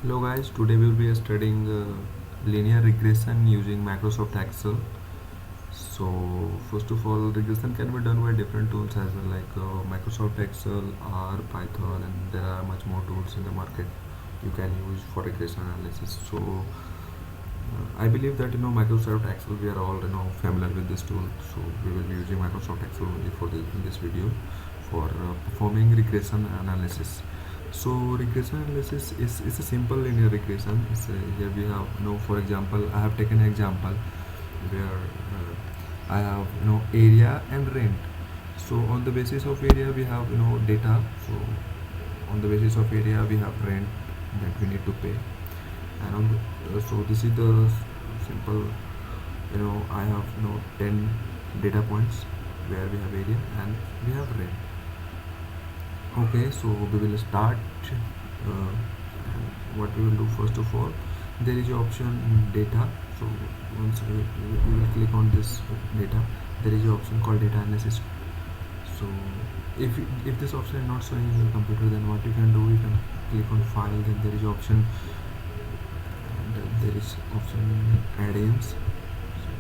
Hello guys, today we will be studying linear regression using Microsoft Excel. So first of all, regression can be done by different tools as well, like Microsoft Excel, R, Python, and there are much more tools in the market you can use for regression analysis. So I believe that Microsoft Excel, we are all familiar with this tool. So we will be using Microsoft Excel only for in this video for performing regression analysis. So regression analysis is a simple linear regression. Here we have for example, I have taken an example where I have area and rent. So on the basis of area we have data. So on the basis of area we have rent that we need to pay, and so this is the simple. I have 10 data points where we have area and we have rent. Okay, so we will start. And what we will do, first of all, there is an option data. So once we will click on this data, there is an option called data analysis. So if this option is not showing in your computer, then what you can do, you can click on file, then there is an option, and there is option add-ins. So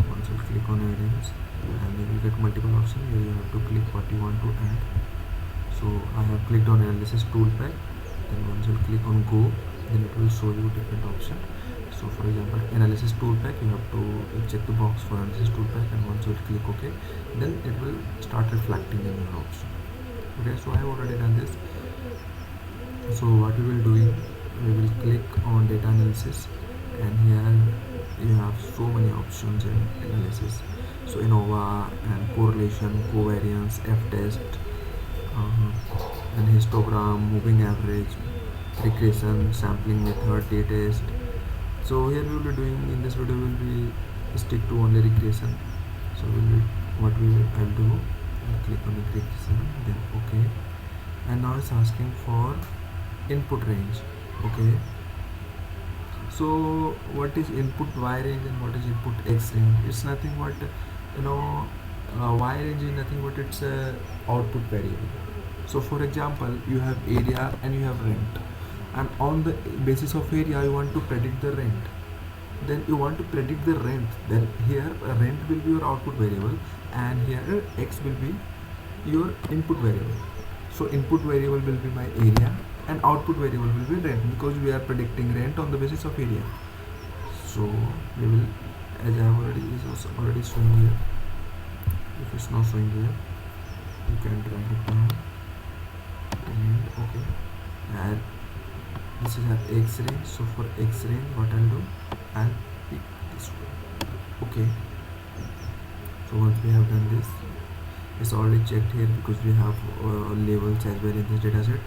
once you click on add-ins, and then you get multiple options. Here you have to click what you want to add. So I have clicked on analysis tool pack. Then once you click on go, then it will show you different option. So for example, analysis tool pack, you have to check the box for analysis tool pack, and once you click OK, then it will start reflecting in your option. Okay, so I have already done this. So what we will do, we will click on data analysis, and here you have so many options in analysis. So ANOVA and correlation, covariance, F-test, and histogram, moving average, regression, sampling method, t-test. So here we will be doing, in this video we will be stick to only regression. So what we will I'll do, I'll click on the regression, then okay, and now it's asking for input range. Okay, so what is input y range and what is input x range? It's nothing but y range is nothing but it's a output variable. So for example, you have area and you have rent, and on the basis of area you want to predict the rent. Then you want to predict the rent, then here rent will be your output variable, and here x will be your input variable. So input variable will be my area and output variable will be rent, because we are predicting rent on the basis of area. So we will, as I have already shown here, if it's not showing here, you can drag it down, and okay, and this is our x range. So for x range, what I'll do, I'll pick this one. Okay, so once we have done this, it's already checked here because we have labels as well in this data set.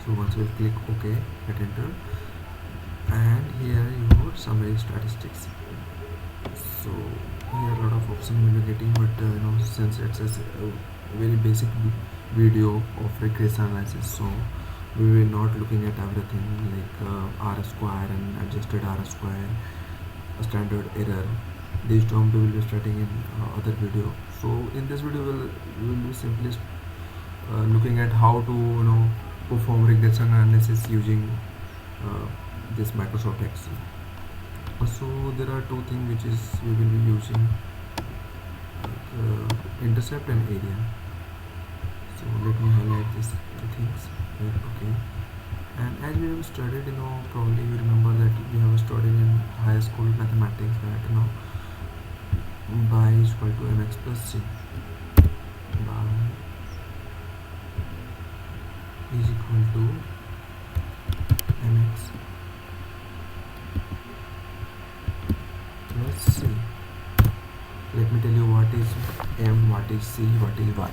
So once we'll click OK, hit enter, and here your summary statistics. So here a lot of options will be getting, but since it's a very basic video of regression analysis, so we will not looking at everything like R square and adjusted R square, standard error. These terms we will be studying in other video. So in this video we will be simply looking at how to perform regression analysis using this Microsoft Excel. So there are two things which is we will be using, intercept and area. So let me highlight these things here. Okay, and as we have studied, probably you remember that we have studied in high school mathematics that y is equal to mx plus c. Y is equal to mx plus c. Let me tell you what is m, what is c, what is y.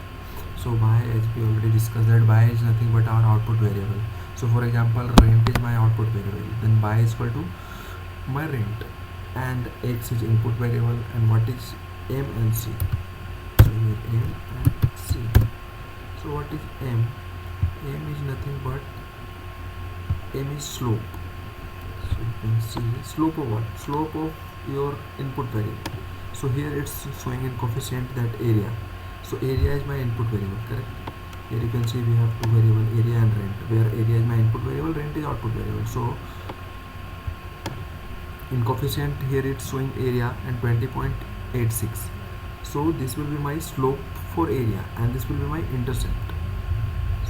So y, as we already discussed, that y is nothing but our output variable. So for example, rent is my output variable, then y is equal to my rent, and x is input variable, and what is m and c. So here m and c. So what is m? M is nothing but m is slope. So you can see slope of what? Slope of your input variable. So here it's showing in coefficient that area. So area is my input variable, correct? Here you can see we have two variable, area and rent, where area is my input variable, rent is output variable. So In coefficient here it's showing area and 20.86. So this will be my slope for area and this will be my intercept.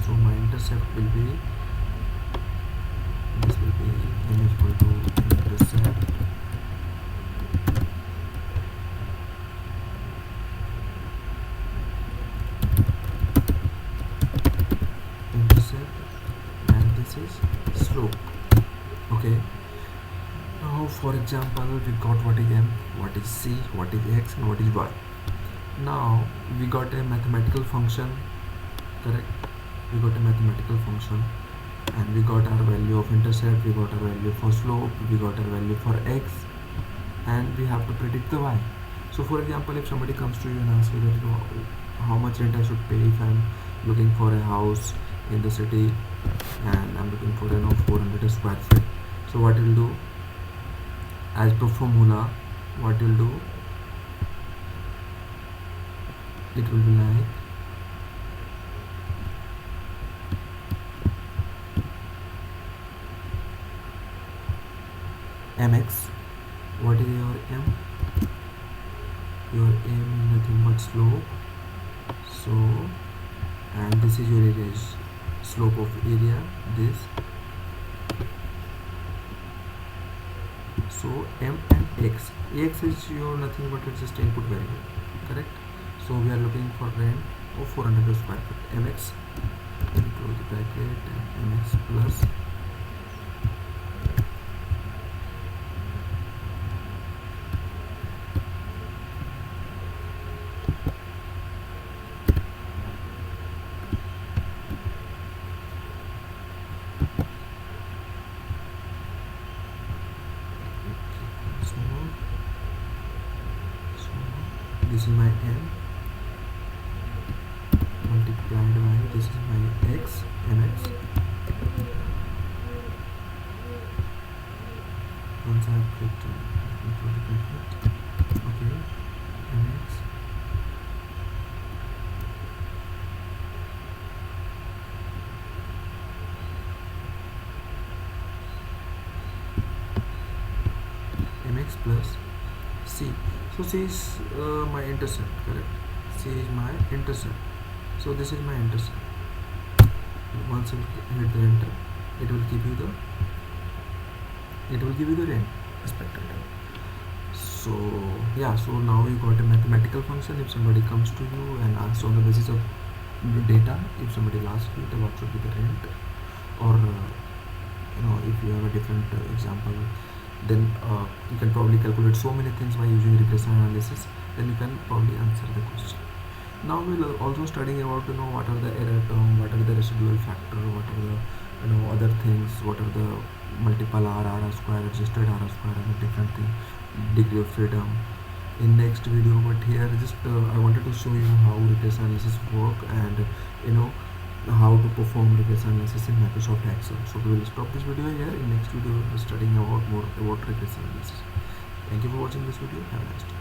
So my intercept will be, this will be m equal to intercept and this is slope. Okay, now for example we got what is m, what is c, what is x and what is y. Now we got a mathematical function, correct? We got a mathematical function and we got our value of intercept, we got our value for slope, we got our value for x, and we have to predict the y. So for example, if somebody comes to you and asks you that, you know, how much rent I should pay if I'm looking for a house in the city and I'm looking for, you know, 400 square feet. So what you'll do, as per formula, what you'll do, it will be like mx. What is your m? Your m is nothing but slope. So, and this is your area, is slope of area, this. So m and x. X is your nothing but it's just input variable, correct? So we are looking for rent of 400 square feet. Mx, close the bracket, and mx plus this is my m multiplied by this is my x, mx. Once I have put okay, mx mx plus c. So c is my intercept, correct? C is my intercept. So this is my intercept. Once you hit the enter, it will give you the rent expected. So yeah, so now you got a mathematical function. If somebody comes to you and asks on the basis of data, if somebody asks you what should be the rent, or you know, if you have a different example, then you can probably calculate so many things by using regression analysis. Then you can probably answer the question. Now we'll also studying about, you know, what are the error term, what are the residual factor, what are the, you know, other things, what are the multiple r square, adjusted r square, and a different thing, degree of freedom in next video. But here just I wanted to show you how regression analysis work and, you know, how to perform regression analysis in Microsoft Excel. So we will stop this video here. In next video we'll be studying about more about regression analysis. Thank you for watching this video. Have a nice day.